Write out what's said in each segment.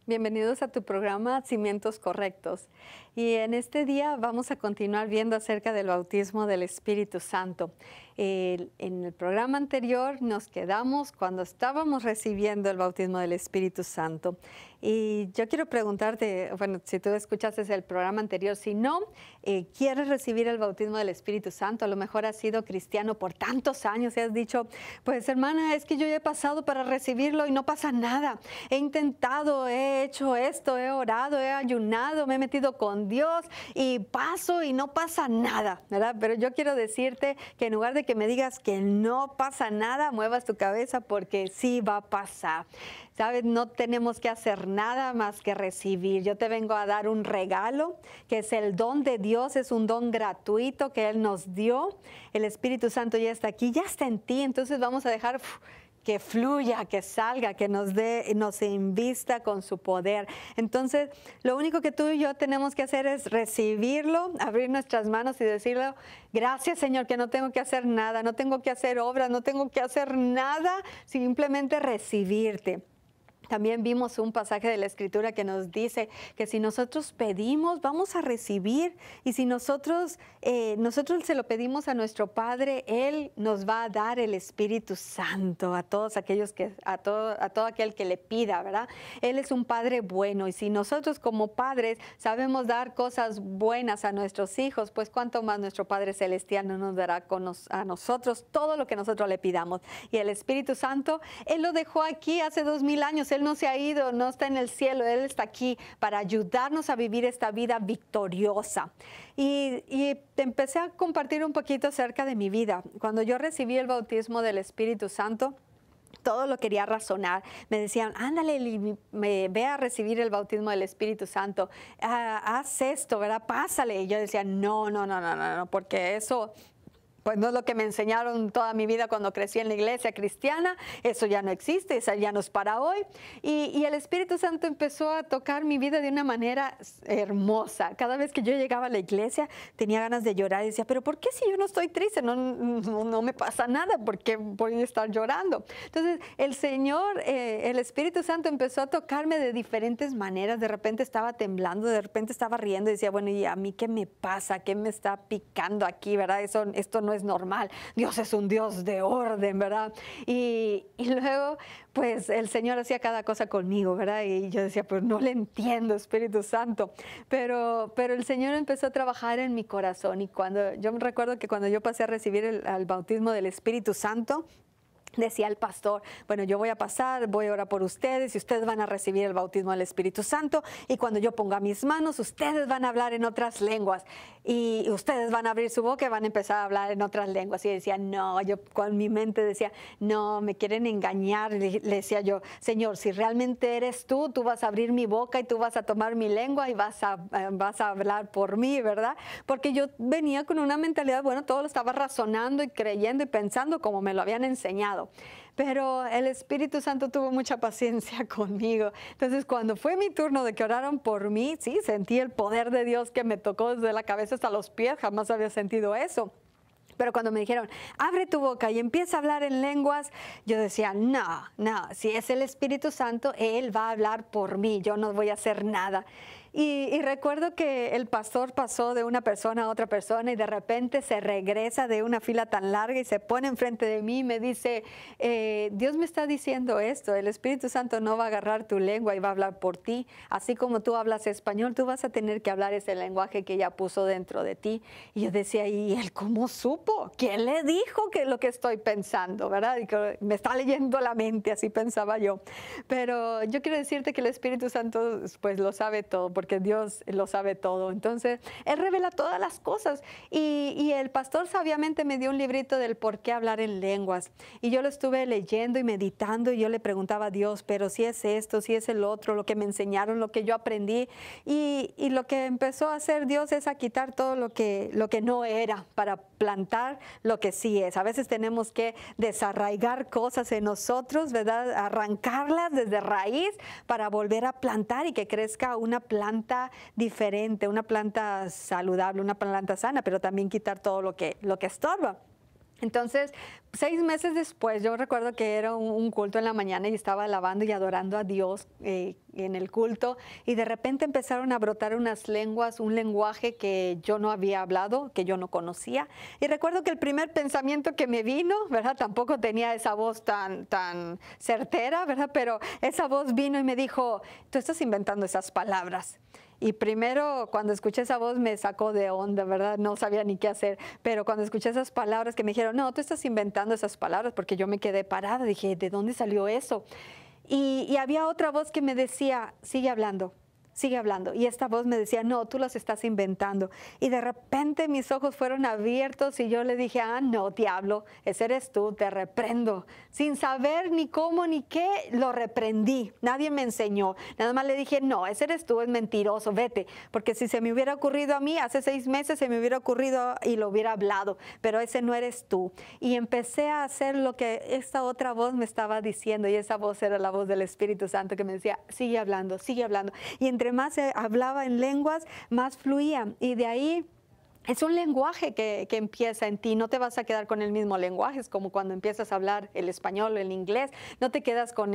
Bienvenidos a tu programa Cimientos Correctos. Y en este día vamos a continuar viendo acerca del bautismo del Espíritu Santo. En el programa anterior nos quedamos cuando estábamos recibiendo el bautismo del Espíritu Santo. Y yo quiero preguntarte, bueno, si tú escuchaste el programa anterior, si no, quieres recibir el bautismo del Espíritu Santo, a lo mejor has sido cristiano por tantos años y has dicho, pues hermana, es que yo ya he pasado para recibirlo y no pasa nada. He intentado, he hecho esto, he orado, he ayunado, me he metido con Dios y paso y no pasa nada, ¿verdad? Pero yo quiero decirte que en lugar de que me digas que no pasa nada, muevas tu cabeza porque sí va a pasar. ¿Sabes? No tenemos que hacer nada más que recibir. Yo te vengo a dar un regalo, que es el don de Dios, es un don gratuito que Él nos dio. El Espíritu Santo ya está aquí, ya está en ti, entonces vamos a dejar que fluya, que salga, que nos dé, nos invista con su poder. Entonces, lo único que tú y yo tenemos que hacer es recibirlo, abrir nuestras manos y decirle, gracias Señor, que no tengo que hacer nada, no tengo que hacer obras, no tengo que hacer nada, simplemente recibirte. También vimos un pasaje de la Escritura que nos dice que si nosotros pedimos, vamos a recibir. Y si nosotros se lo pedimos a nuestro Padre, Él nos va a dar el Espíritu Santo a todos aquellos a todo aquel que le pida, ¿verdad? Él es un Padre bueno. Y si nosotros como padres sabemos dar cosas buenas a nuestros hijos, pues cuánto más nuestro Padre Celestial no nos dará a nosotros todo lo que nosotros le pidamos. Y el Espíritu Santo, Él lo dejó aquí hace 2000 años. Él no se ha ido, no está en el cielo, Él está aquí para ayudarnos a vivir esta vida victoriosa. Y te empecé a compartir un poquito acerca de mi vida. Cuando yo recibí el bautismo del Espíritu Santo, todo lo quería razonar. Me decían, ándale, ve a recibir el bautismo del Espíritu Santo. Haz esto, ¿verdad? Pásale. Y yo decía, no, porque eso pues no es lo que me enseñaron toda mi vida cuando crecí en la iglesia cristiana. Eso ya no existe, eso ya no es para hoy. Y el Espíritu Santo empezó a tocar mi vida de una manera hermosa. Cada vez que yo llegaba a la iglesia tenía ganas de llorar y decía, pero ¿por qué si yo no estoy triste? No me pasa nada, ¿por qué voy a estar llorando? Entonces el Señor, el Espíritu Santo empezó a tocarme de diferentes maneras. De repente estaba temblando, de repente estaba riendo y decía, bueno, ¿y a mí qué me pasa? ¿Qué me está picando aquí, verdad? Esto no es normal. Dios es un Dios de orden, ¿verdad? Y luego, pues, el Señor hacía cada cosa conmigo, ¿verdad? Y yo decía, pues, no le entiendo, Espíritu Santo. Pero el Señor empezó a trabajar en mi corazón. Y yo me recuerdo que cuando yo pasé a recibir el bautismo del Espíritu Santo, decía el pastor, bueno, yo voy a pasar, voy a orar por ustedes y ustedes van a recibir el bautismo del Espíritu Santo y cuando yo ponga mis manos, ustedes van a hablar en otras lenguas y ustedes van a abrir su boca y van a empezar a hablar en otras lenguas. Y decía, no, yo con mi mente decía, no, me quieren engañar. Le decía yo, Señor, si realmente eres tú vas a abrir mi boca y tú vas a tomar mi lengua y vas a hablar por mí, ¿verdad? Porque yo venía con una mentalidad, bueno, todo lo estaba razonando y creyendo y pensando como me lo habían enseñado. Pero el Espíritu Santo tuvo mucha paciencia conmigo. Entonces, cuando fue mi turno de que oraran por mí, sí, sentí el poder de Dios que me tocó desde la cabeza hasta los pies. Jamás había sentido eso. Pero cuando me dijeron, abre tu boca y empieza a hablar en lenguas, yo decía, no, si es el Espíritu Santo, Él va a hablar por mí, yo no voy a hacer nada. Y recuerdo que el pastor pasó de una persona a otra persona y de repente se regresa de una fila tan larga y se pone enfrente de mí y me dice, Dios me está diciendo esto, el Espíritu Santo no va a agarrar tu lengua y va a hablar por ti. Así como tú hablas español, tú vas a tener que hablar ese lenguaje que ella puso dentro de ti. Y yo decía, ¿y él cómo supo? ¿Quién le dijo que lo que estoy pensando? ¿Verdad? Y que me está leyendo la mente, así pensaba yo. Pero yo quiero decirte que el Espíritu Santo pues lo sabe todo, porque Dios lo sabe todo. Entonces, Él revela todas las cosas. Y el pastor sabiamente me dio un librito del por qué hablar en lenguas. Y yo lo estuve leyendo y meditando y yo le preguntaba a Dios, pero si es esto, si es el otro, lo que me enseñaron, lo que yo aprendí. Y lo que empezó a hacer Dios es a quitar todo lo que no era para plantar lo que sí es. A veces tenemos que desarraigar cosas en nosotros, ¿verdad? Arrancarlas desde raíz para volver a plantar y que crezca una planta diferente, una planta saludable, una planta sana, pero también quitar todo lo que estorba. Entonces, 6 meses después, yo recuerdo que era un culto en la mañana y estaba alabando y adorando a Dios en el culto, y de repente empezaron a brotar unas lenguas, un lenguaje que yo no había hablado, que yo no conocía. Y recuerdo que el primer pensamiento que me vino, ¿verdad? Tampoco tenía esa voz tan certera, ¿verdad? Pero esa voz vino y me dijo, tú estás inventando esas palabras. Y primero, cuando escuché esa voz, me sacó de onda, ¿verdad? No sabía ni qué hacer. Pero cuando escuché esas palabras que me dijeron, no, tú estás inventando esas palabras, porque yo me quedé parada. Dije, ¿de dónde salió eso? Y había otra voz que me decía, sigue hablando. Sigue hablando. Y esta voz me decía, no, tú las estás inventando. Y de repente mis ojos fueron abiertos y yo le dije, no, diablo, ese eres tú, te reprendo. Sin saber ni cómo ni qué, lo reprendí. Nadie me enseñó. Nada más le dije, no, ese eres tú, es mentiroso, vete. Porque si se me hubiera ocurrido a mí, hace 6 meses se me hubiera ocurrido y lo hubiera hablado. Pero ese no eres tú. Y empecé a hacer lo que esta otra voz me estaba diciendo. Y esa voz era la voz del Espíritu Santo que me decía, sigue hablando, sigue hablando. Y entre más hablaba en lenguas, más fluía. Y de ahí es un lenguaje que empieza en ti. No te vas a quedar con el mismo lenguaje. Es como cuando empiezas a hablar el español o el inglés. No te quedas con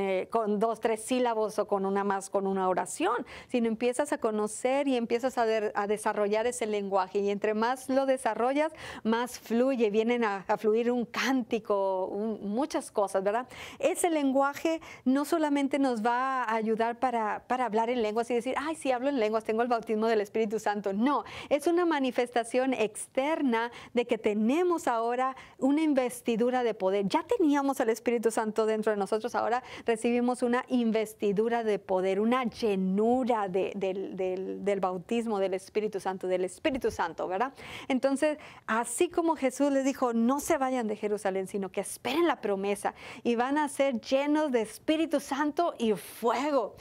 2, 3 sílabos o con una oración, sino empiezas a conocer y empiezas a desarrollar ese lenguaje. Y entre más lo desarrollas, más fluye. Vienen a fluir un cántico, muchas cosas, ¿verdad? Ese lenguaje no solamente nos va a ayudar para hablar en lenguas y decir, ay, sí, hablo en lenguas, tengo el bautismo del Espíritu Santo. No, es una manifestación externa de que tenemos ahora una investidura de poder. Ya teníamos al Espíritu Santo dentro de nosotros, ahora recibimos una investidura de poder, una llenura del bautismo del Espíritu Santo, ¿verdad? Entonces, así como Jesús les dijo, no se vayan de Jerusalén, sino que esperen la promesa y van a ser llenos de Espíritu Santo y fuego.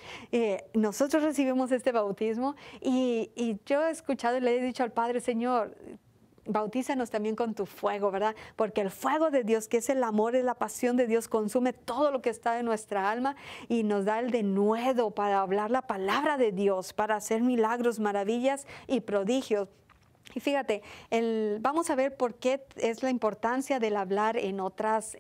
Nosotros recibimos este bautismo y yo he escuchado y le he dicho al Padre, Señor, bautízanos también con tu fuego, ¿verdad? Porque el fuego de Dios, que es el amor, es la pasión de Dios, consume todo lo que está en nuestra alma y nos da el denuedo para hablar la palabra de Dios, para hacer milagros, maravillas y prodigios. Y fíjate, vamos a ver por qué es la importancia del hablar en otras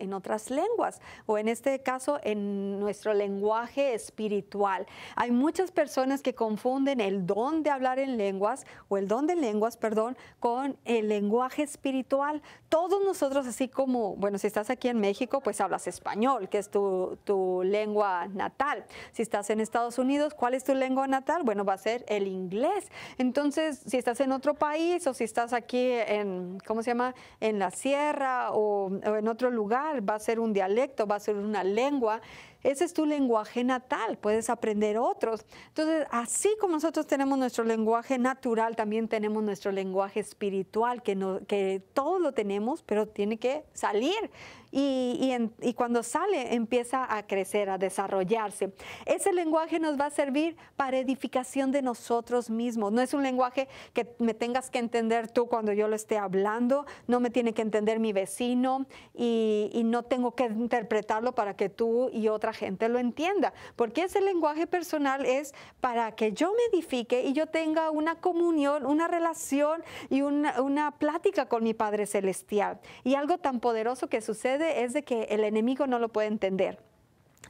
lenguas, o en este caso en nuestro lenguaje espiritual. Hay muchas personas que confunden el don de hablar en lenguas, o el don de lenguas, perdón, con el lenguaje espiritual. Todos nosotros, así como, bueno, si estás aquí en México, pues hablas español, que es tu lengua natal. Si estás en Estados Unidos, ¿cuál es tu lengua natal? Bueno, va a ser el inglés. Entonces, si estás en otro país, o si estás aquí en, ¿cómo se llama?, en la sierra o en otro lugar, va a ser un dialecto, va a ser una lengua. Ese es tu lenguaje natal, puedes aprender otros. Entonces, así como nosotros tenemos nuestro lenguaje natural, también tenemos nuestro lenguaje espiritual, que todos lo tenemos, pero tiene que salir. Y cuando sale, empieza a crecer, a desarrollarse. Ese lenguaje nos va a servir para edificación de nosotros mismos. No es un lenguaje que me tengas que entender tú cuando yo lo esté hablando, no me tiene que entender mi vecino y no tengo que interpretarlo para que tú y otra gente lo entienda. Porque ese lenguaje personal es para que yo me edifique y yo tenga una comunión, una relación y una plática con mi Padre Celestial. Y algo tan poderoso que sucede es de que el enemigo no lo puede entender.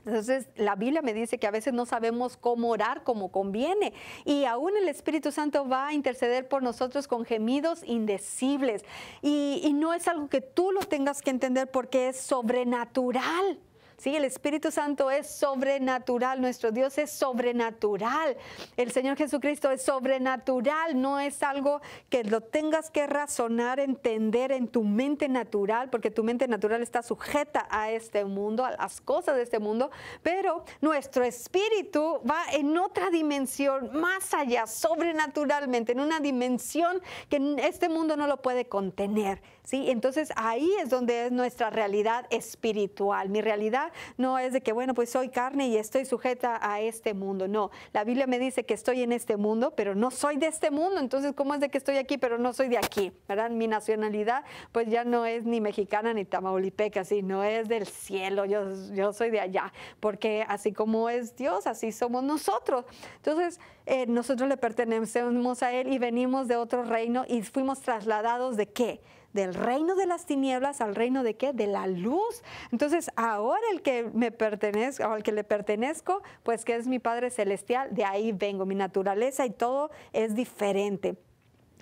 Entonces, la Biblia me dice que a veces no sabemos cómo orar como conviene, y aún el Espíritu Santo va a interceder por nosotros con gemidos indecibles. Y no es algo que tú lo tengas que entender porque es sobrenatural. Sí, el Espíritu Santo es sobrenatural, nuestro Dios es sobrenatural, el Señor Jesucristo es sobrenatural, no es algo que lo tengas que razonar, entender en tu mente natural, porque tu mente natural está sujeta a este mundo, a las cosas de este mundo, pero nuestro espíritu va en otra dimensión, más allá, sobrenaturalmente, en una dimensión que este mundo no lo puede contener. ¿Sí? Entonces ahí es donde es nuestra realidad espiritual. Mi realidad no es de que, bueno, pues soy carne y estoy sujeta a este mundo. No, la Biblia me dice que estoy en este mundo, pero no soy de este mundo. Entonces, ¿cómo es de que estoy aquí, pero no soy de aquí? ¿Verdad? Mi nacionalidad, pues ya no es ni mexicana ni tamaulipeca, sino es del cielo. Yo soy de allá, porque así como es Dios, así somos nosotros. Entonces, nosotros le pertenecemos a Él y venimos de otro reino y fuimos trasladados ¿de qué? del reino de las tinieblas al reino de ¿qué? De la luz. Entonces, ahora el que me pertenezco, o al que le pertenezco, pues que es mi Padre Celestial, de ahí vengo, mi naturaleza y todo es diferente.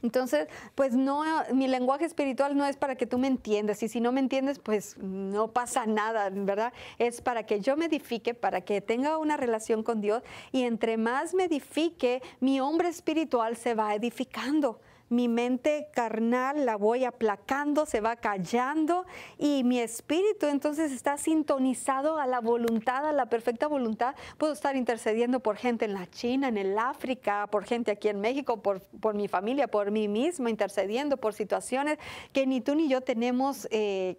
Entonces, pues no, mi lenguaje espiritual no es para que tú me entiendas, y si no me entiendes, pues no pasa nada, ¿verdad? Es para que yo me edifique, para que tenga una relación con Dios, y entre más me edifique, mi hombre espiritual se va edificando. Mi mente carnal la voy aplacando, se va callando, y mi espíritu entonces está sintonizado a la voluntad, a la perfecta voluntad. Puedo estar intercediendo por gente en la China, en el África, por gente aquí en México, por mi familia, por mí misma, intercediendo por situaciones que ni tú ni yo tenemos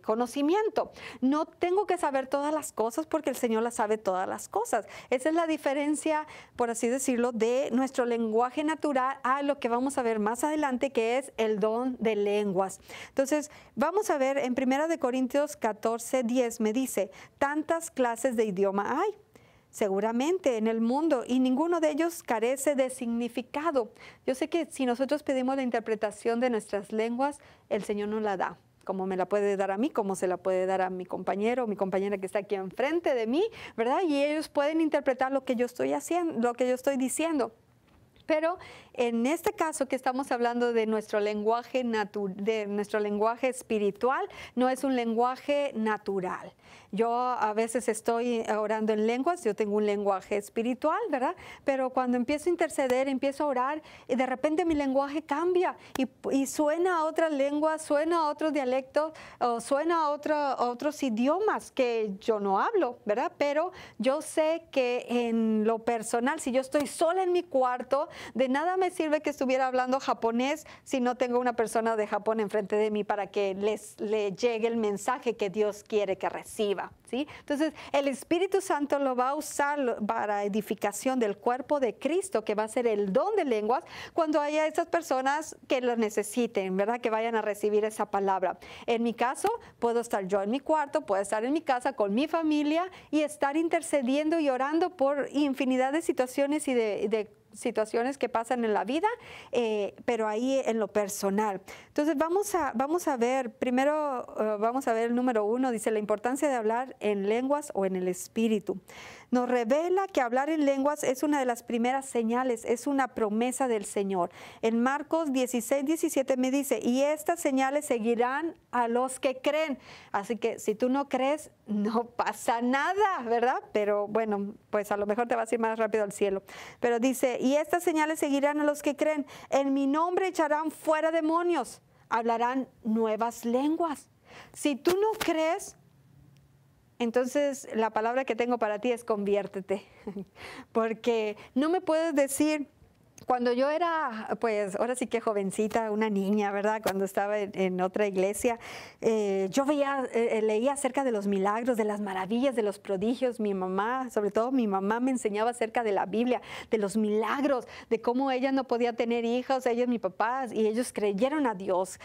conocimiento. No tengo que saber todas las cosas porque el Señor las sabe todas las cosas. Esa es la diferencia, por así decirlo, de nuestro lenguaje natural a lo que vamos a ver más adelante, que es el don de lenguas. Entonces, vamos a ver en 1 Corintios 14:10 me dice, tantas clases de idioma hay seguramente en el mundo y ninguno de ellos carece de significado. Yo sé que si nosotros pedimos la interpretación de nuestras lenguas, el Señor nos la da, como me la puede dar a mí, como se la puede dar a mi compañero o mi compañera que está aquí enfrente de mí, ¿verdad? Y ellos pueden interpretar lo que yo estoy haciendo, lo que yo estoy diciendo. Pero en este caso que estamos hablando de nuestro lenguaje espiritual, no es un lenguaje natural. Yo a veces estoy orando en lenguas, yo tengo un lenguaje espiritual, ¿verdad? Pero cuando empiezo a interceder, empiezo a orar, y de repente mi lenguaje cambia y suena a otras lenguas, suena a otros dialectos, o suena a otros idiomas que yo no hablo, ¿verdad? Pero yo sé que en lo personal, si yo estoy sola en mi cuarto, de nada me sirve que estuviera hablando japonés si no tengo una persona de Japón enfrente de mí para que le llegue el mensaje que Dios quiere que reciba, ¿sí? Entonces, el Espíritu Santo lo va a usar para edificación del cuerpo de Cristo, que va a ser el don de lenguas, cuando haya esas personas que lo necesiten, ¿verdad? Que vayan a recibir esa palabra. En mi caso, puedo estar yo en mi cuarto, puedo estar en mi casa con mi familia y estar intercediendo y orando por infinidad de situaciones y de situaciones que pasan en la vida, pero ahí en lo personal. Entonces vamos a ver, primero vamos a ver el número 1, dice la importancia de hablar en lenguas o en el espíritu. Nos revela que hablar en lenguas es una de las primeras señales, es una promesa del Señor. En Marcos 16:17 me dice, y estas señales seguirán a los que creen. Así que si tú no crees, no pasa nada, ¿verdad? Pero bueno, pues a lo mejor te vas a ir más rápido al cielo. Pero dice, y estas señales seguirán a los que creen. En mi nombre echarán fuera demonios, hablarán nuevas lenguas. Si tú no crees, entonces la palabra que tengo para ti es conviértete. Porque no me puedes decir, cuando yo era, pues ahora sí que jovencita, una niña, ¿verdad? Cuando estaba en otra iglesia, yo leía acerca de los milagros, de las maravillas, de los prodigios. Mi mamá, sobre todo mi mamá, me enseñaba acerca de la Biblia, de los milagros, de cómo ella no podía tener hijos, ellos, mis papás, y ellos creyeron a Dios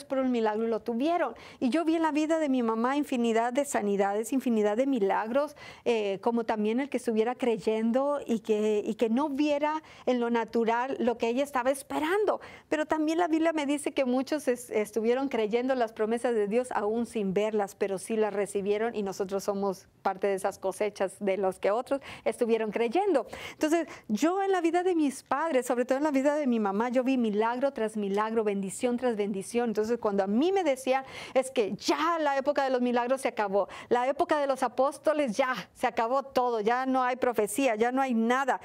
por un milagro y lo tuvieron. Y yo vi en la vida de mi mamá infinidad de sanidades, infinidad de milagros, como también el que estuviera creyendo y que no viera en lo natural lo que ella estaba esperando. Pero también la Biblia me dice que muchos estuvieron creyendo las promesas de Dios aún sin verlas, pero sí las recibieron, y nosotros somos parte de esas cosechas de los que otros estuvieron creyendo. Entonces, yo en la vida de mis padres, sobre todo en la vida de mi mamá, yo vi milagro tras milagro, bendición tras bendición. Entonces, cuando a mí me decían, es que ya la época de los milagros se acabó, la época de los apóstoles ya se acabó todo, ya no hay profecía, ya no hay nada,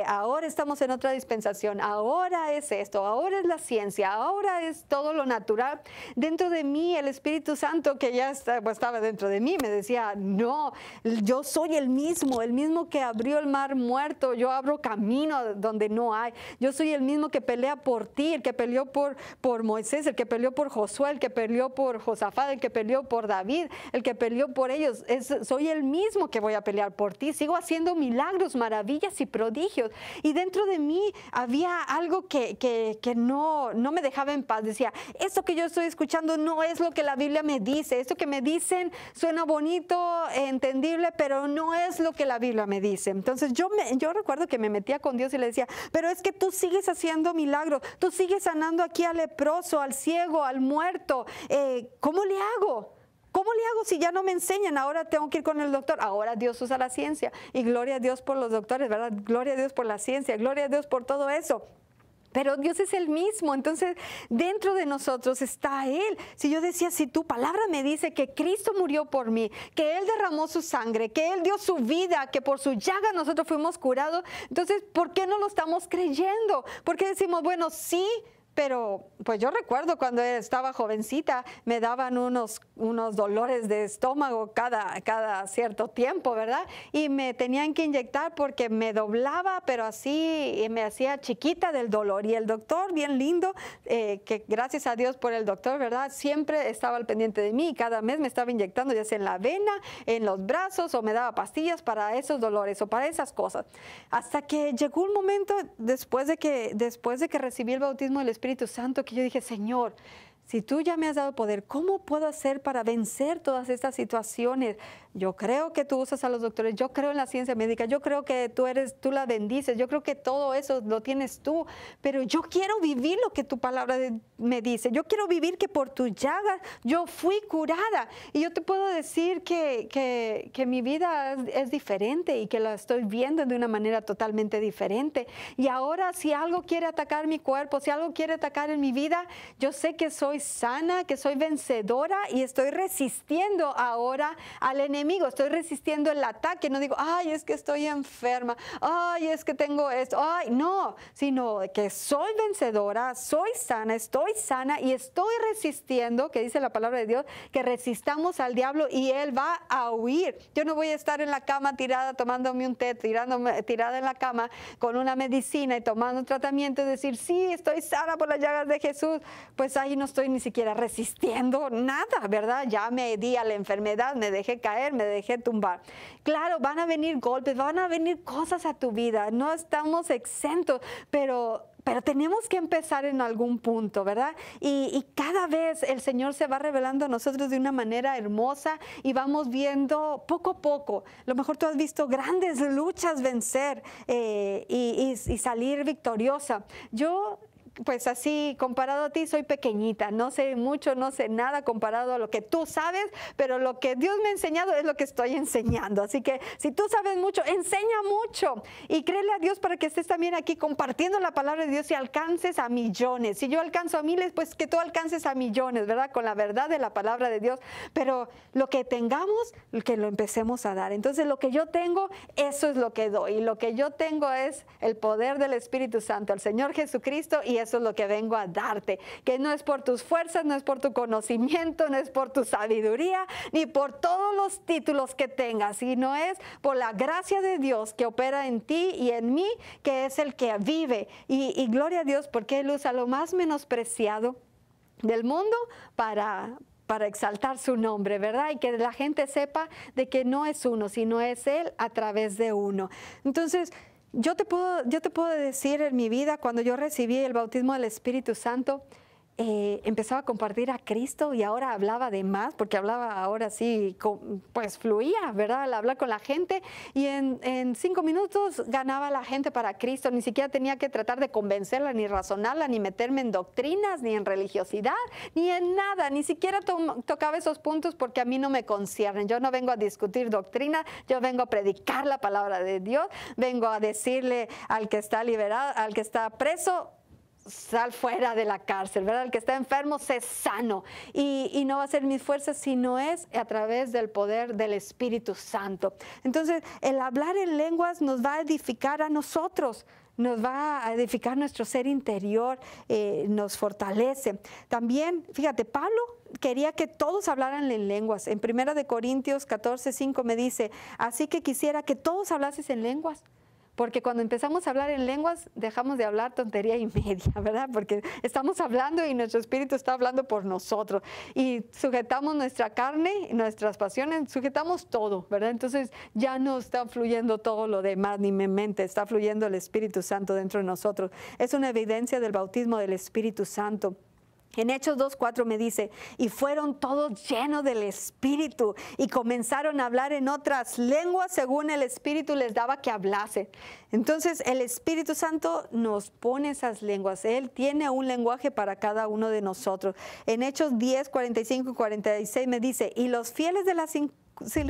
ahora estamos en otra dispensación, ahora es esto, ahora es la ciencia, ahora es todo lo natural. Dentro de mí, el Espíritu Santo que ya estaba dentro de mí me decía, no, yo soy el mismo que abrió el mar muerto, yo abro camino donde no hay, yo soy el mismo que pelea por ti, el que peleó por Moisés, el que peleó por Josué, el que peleó por Josafat, el que peleó por David, el que peleó por ellos. Soy el mismo que voy a pelear por ti, sigo haciendo milagros, maravillas y prodigios, y dentro de mí mí había algo que no me dejaba en paz. Decía, esto que yo estoy escuchando no es lo que la Biblia me dice. Esto que me dicen suena bonito, entendible, pero no es lo que la Biblia me dice. Entonces yo recuerdo que me metía con Dios y le decía, pero es que tú sigues haciendo milagros, tú sigues sanando aquí al leproso, al ciego, al muerto. ¿Cómo le hago? ¿Cómo le hago si ya no me enseñan? Ahora tengo que ir con el doctor. Ahora Dios usa la ciencia y gloria a Dios por los doctores, ¿verdad? Gloria a Dios por la ciencia, gloria a Dios por todo eso. Pero Dios es el mismo, entonces dentro de nosotros está Él. Si yo decía, si tu palabra me dice que Cristo murió por mí, que Él derramó su sangre, que Él dio su vida, que por su llaga nosotros fuimos curados, entonces, ¿por qué no lo estamos creyendo? ¿Por qué decimos, bueno, sí? Pero pues yo recuerdo cuando estaba jovencita me daban unos dolores de estómago cada cierto tiempo, ¿verdad? Y me tenían que inyectar porque me doblaba, pero así me hacía chiquita del dolor. Y el doctor, bien lindo, que gracias a Dios por el doctor, ¿verdad? Siempre estaba al pendiente de mí y cada mes me estaba inyectando, ya sea en la vena, en los brazos, o me daba pastillas para esos dolores o para esas cosas. Hasta que llegó un momento después de que recibí el bautismo del Espíritu Santo, que yo dije, Señor, si tú ya me has dado poder, ¿cómo puedo hacer para vencer todas estas situaciones? Yo creo que tú usas a los doctores, yo creo en la ciencia médica, yo creo que tú la bendices, yo creo que todo eso lo tienes tú, pero yo quiero vivir lo que tu palabra me dice, yo quiero vivir que por tu llaga yo fui curada. Y yo te puedo decir que mi vida es diferente y que la estoy viendo de una manera totalmente diferente. Y ahora si algo quiere atacar mi cuerpo, si algo quiere atacar en mi vida, yo sé que soy sana, que soy vencedora y estoy resistiendo ahora al enemigo. Estoy resistiendo el ataque, no digo, ay, es que estoy enferma, ay, es que tengo esto, ay, no, sino que soy vencedora, soy sana, estoy sana y estoy resistiendo, que dice la palabra de Dios, que resistamos al diablo y él va a huir. Yo no voy a estar en la cama tirada, tomándome un té, tirada en la cama con una medicina y tomando un tratamiento y decir, sí, estoy sana por las llagas de Jesús. Pues ahí no estoy ni siquiera resistiendo nada, ¿verdad? Ya me di a la enfermedad, me dejé caer, me dejé tumbar. Claro, van a venir golpes, van a venir cosas a tu vida, no estamos exentos, pero tenemos que empezar en algún punto, ¿verdad? Y cada vez el Señor se va revelando a nosotros de una manera hermosa y vamos viendo poco a poco. A lo mejor tú has visto grandes luchas vencer y salir victoriosa. Yo, pues así, comparado a ti, soy pequeñita, no sé mucho, no sé nada comparado a lo que tú sabes, pero lo que Dios me ha enseñado es lo que estoy enseñando. Así que si tú sabes mucho, enseña mucho y créele a Dios para que estés también aquí compartiendo la palabra de Dios y alcances a millones. Si yo alcanzo a miles, pues que tú alcances a millones, ¿verdad? Con la verdad de la palabra de Dios, pero lo que tengamos, que lo empecemos a dar. Entonces lo que yo tengo, eso es lo que doy, y lo que yo tengo es el poder del Espíritu Santo, el Señor Jesucristo, y eso es lo que vengo a darte, que no es por tus fuerzas, no es por tu conocimiento, no es por tu sabiduría, ni por todos los títulos que tengas, sino es por la gracia de Dios que opera en ti y en mí, que es el que vive. Y gloria a Dios, porque Él usa lo más menospreciado del mundo para exaltar su nombre, ¿verdad? Y que la gente sepa de que no es uno, sino es Él a través de uno. Entonces, yo te puedo decir en mi vida, cuando yo recibí el bautismo del Espíritu Santo, empezaba a compartir a Cristo y ahora hablaba de más, porque hablaba ahora sí, pues fluía, ¿verdad? Al hablar con la gente y en 5 minutos ganaba a la gente para Cristo. Ni siquiera tenía que tratar de convencerla, ni razonarla, ni meterme en doctrinas, ni en religiosidad, ni en nada. Ni siquiera tocaba esos puntos porque a mí no me conciernen. Yo no vengo a discutir doctrina, yo vengo a predicar la palabra de Dios, vengo a decirle al que está liberado, al que está preso, sal fuera de la cárcel, ¿verdad? El que está enfermo, sé sano. Y no va a ser mis fuerzas, sino es a través del poder del Espíritu Santo. Entonces, el hablar en lenguas nos va a edificar a nosotros, nos va a edificar nuestro ser interior, nos fortalece. También, fíjate, Pablo quería que todos hablaran en lenguas. En 1 Corintios 14:5 me dice, así que quisiera que todos hablases en lenguas. Porque cuando empezamos a hablar en lenguas, dejamos de hablar tontería y media, ¿verdad? Porque estamos hablando y nuestro espíritu está hablando por nosotros. Y sujetamos nuestra carne, nuestras pasiones, sujetamos todo, ¿verdad? Entonces ya no está fluyendo todo lo demás, ni mi mente, está fluyendo el Espíritu Santo dentro de nosotros. Es una evidencia del bautismo del Espíritu Santo. En Hechos 2:4 me dice, y fueron todos llenos del Espíritu y comenzaron a hablar en otras lenguas según el Espíritu les daba que hablase. Entonces el Espíritu Santo nos pone esas lenguas. Él tiene un lenguaje para cada uno de nosotros. En Hechos 10:45 y 46 me dice, y los fieles de la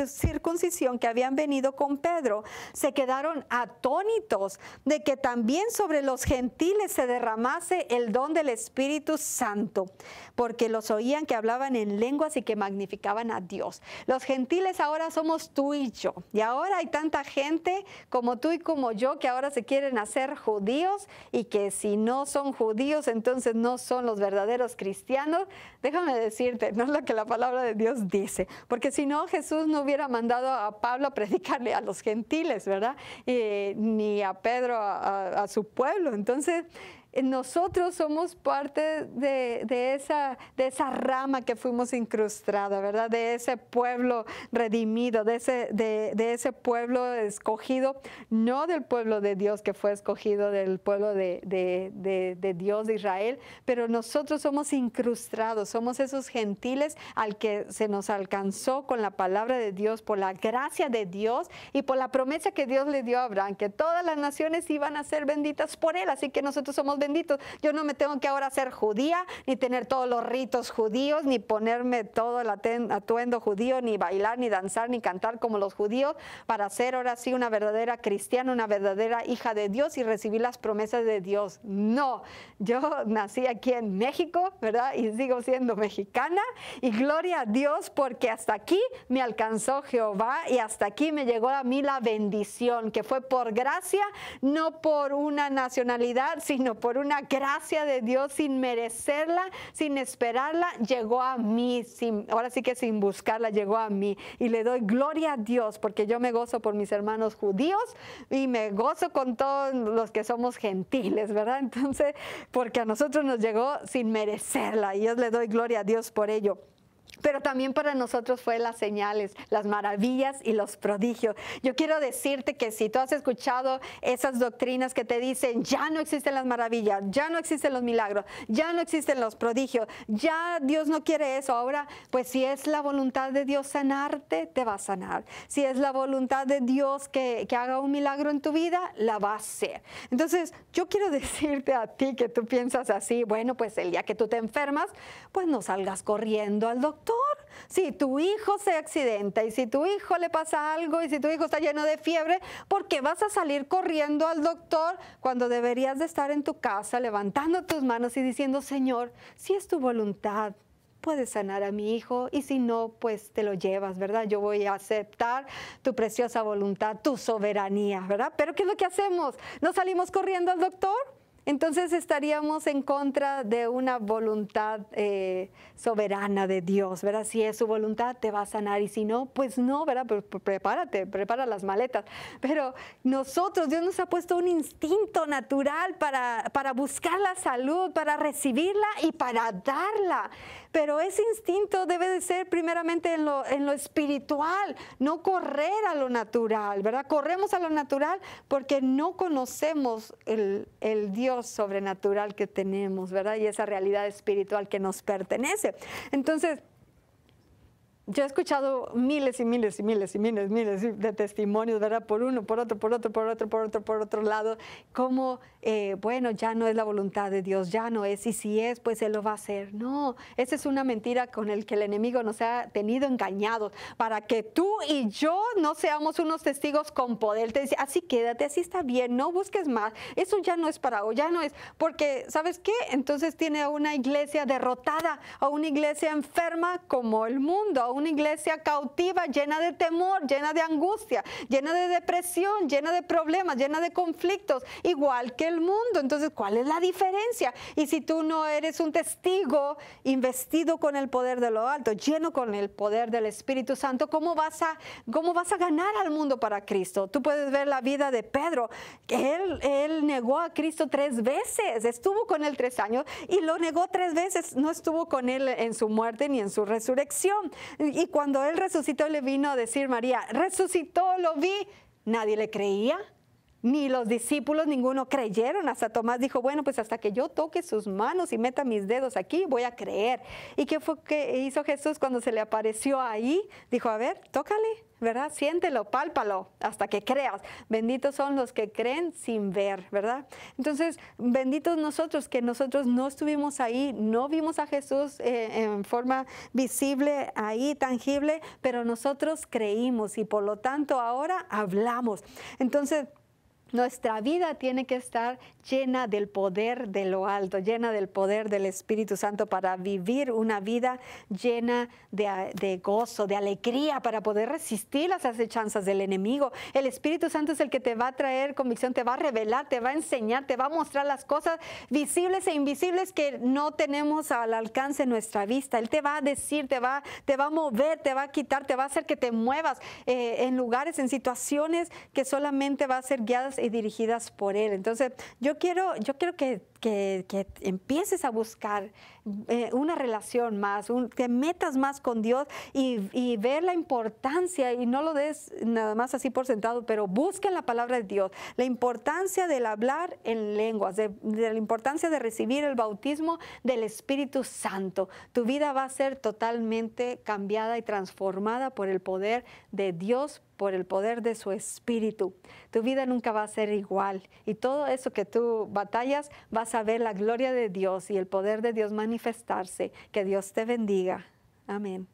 circuncisión que habían venido con Pedro se quedaron atónitos de que también sobre los gentiles se derramase el don del Espíritu Santo, porque los oían que hablaban en lenguas y que magnificaban a Dios. Los gentiles ahora somos tú y yo, y ahora hay tanta gente como tú y como yo que ahora se quieren hacer judíos y que si no son judíos entonces no son los verdaderos cristianos. Déjame decirte, no es lo que la palabra de Dios dice, porque si no Jesús no hubiera mandado a Pablo a predicarle a los gentiles, ¿verdad? Ni a Pedro a su pueblo. Entonces, nosotros somos parte de esa rama que fuimos incrustada, ¿verdad? De ese pueblo redimido, de ese pueblo escogido, no del pueblo de Dios que fue escogido, del pueblo de Dios de Israel, pero nosotros somos incrustados, somos esos gentiles al que se nos alcanzó con la palabra de Dios, por la gracia de Dios y por la promesa que Dios le dio a Abraham, que todas las naciones iban a ser benditas por él, así que nosotros somos benditos. Yo no me tengo que ahora ser judía, ni tener todos los ritos judíos, ni ponerme todo el atuendo judío, ni bailar, ni danzar, ni cantar como los judíos, para ser ahora sí una verdadera cristiana, una verdadera hija de Dios y recibir las promesas de Dios. No, yo nací aquí en México, ¿verdad? Y sigo siendo mexicana, y gloria a Dios porque hasta aquí me alcanzó Jehová y hasta aquí me llegó a mí la bendición, que fue por gracia, no por una nacionalidad, sino por una gracia de Dios, sin merecerla, sin esperarla, llegó a mí, ahora sí que sin buscarla, llegó a mí. Y le doy gloria a Dios porque yo me gozo por mis hermanos judíos y me gozo con todos los que somos gentiles, ¿verdad? Entonces, porque a nosotros nos llegó sin merecerla y yo le doy gloria a Dios por ello. Pero también para nosotros fue las señales, las maravillas y los prodigios. Yo quiero decirte que si tú has escuchado esas doctrinas que te dicen ya no existen las maravillas, ya no existen los milagros, ya no existen los prodigios, ya Dios no quiere eso. Ahora, pues si es la voluntad de Dios sanarte, te va a sanar. Si es la voluntad de Dios que haga un milagro en tu vida, la va a hacer. Entonces, yo quiero decirte a ti que tú piensas así, bueno, pues el día que tú te enfermas, pues no salgas corriendo al doctor. Si tu hijo se accidenta y si tu hijo le pasa algo y si tu hijo está lleno de fiebre, ¿por qué vas a salir corriendo al doctor cuando deberías de estar en tu casa levantando tus manos y diciendo, Señor, si es tu voluntad, puedes sanar a mi hijo y si no, pues te lo llevas, ¿verdad? Yo voy a aceptar tu preciosa voluntad, tu soberanía, ¿verdad? Pero ¿qué es lo que hacemos? ¿No salimos corriendo al doctor? Entonces estaríamos en contra de una voluntad soberana de Dios, ¿verdad? Si es su voluntad, te va a sanar y si no, pues no, ¿verdad? Pero prepárate, prepara las maletas. Pero nosotros, Dios nos ha puesto un instinto natural para buscar la salud, para recibirla y para darla. Pero ese instinto debe de ser primeramente en lo espiritual, no correr a lo natural, ¿verdad? Corremos a lo natural porque no conocemos el Dios sobrenatural que tenemos, ¿verdad? Y esa realidad espiritual que nos pertenece. Entonces, yo he escuchado miles y miles y miles y miles de testimonios, ¿verdad? Por uno, por otro lado, como, bueno, ya no es la voluntad de Dios, ya no es, y si es, pues Él lo va a hacer. No, esa es una mentira con el que el enemigo nos ha tenido engañados, para que tú y yo no seamos unos testigos con poder. Te dice, así quédate, así está bien, no busques más, eso ya no es para hoy, ya no es, porque, ¿sabes qué? Entonces tiene a una iglesia derrotada, a una iglesia enferma como el mundo, a una iglesia cautiva, llena de temor, llena de angustia, llena de depresión, llena de problemas, llena de conflictos, igual que el mundo. Entonces, ¿cuál es la diferencia? Y si tú no eres un testigo investido con el poder de lo alto, lleno con el poder del Espíritu Santo, ¿cómo vas a ganar al mundo para Cristo? Tú puedes ver la vida de Pedro. Él negó a Cristo 3 veces, estuvo con él 3 años y lo negó 3 veces, no estuvo con él en su muerte ni en su resurrección. Y cuando él resucitó, le vino a decir María, resucitó, lo vi, nadie le creía. Ni los discípulos, ninguno creyeron. Hasta Tomás dijo, bueno, pues hasta que yo toque sus manos y meta mis dedos aquí, voy a creer. ¿Y qué fue que hizo Jesús cuando se le apareció ahí? Dijo, a ver, tócale, ¿verdad? Siéntelo, pálpalo, hasta que creas. Benditos son los que creen sin ver, ¿verdad? Entonces, benditos nosotros, que nosotros no estuvimos ahí, no vimos a Jesús en forma visible ahí, tangible, pero nosotros creímos y por lo tanto ahora hablamos. Entonces, nuestra vida tiene que estar llena del poder de lo alto, llena del poder del Espíritu Santo para vivir una vida llena de gozo, de alegría, para poder resistir las acechanzas del enemigo. El Espíritu Santo es el que te va a traer convicción, te va a revelar, te va a enseñar, te va a mostrar las cosas visibles e invisibles que no tenemos al alcance de nuestra vista. Él te va a decir, te va a mover, te va a quitar, te va a hacer que te muevas en lugares, en situaciones que solamente va a ser guiadas y dirigidas por Él. Entonces, yo quiero que empieces a buscar una relación más, que metas más con Dios y ver la importancia, y no lo des nada más así por sentado, pero busca en la palabra de Dios la importancia del hablar en lenguas, de la importancia de recibir el bautismo del Espíritu Santo. Tu vida va a ser totalmente cambiada y transformada por el poder de Dios, por el poder de su Espíritu. Tu vida nunca va a ser igual, y todo eso que tú batallas, vas a ver la gloria de Dios y el poder de Dios manifestarse. Que Dios te bendiga. Amén.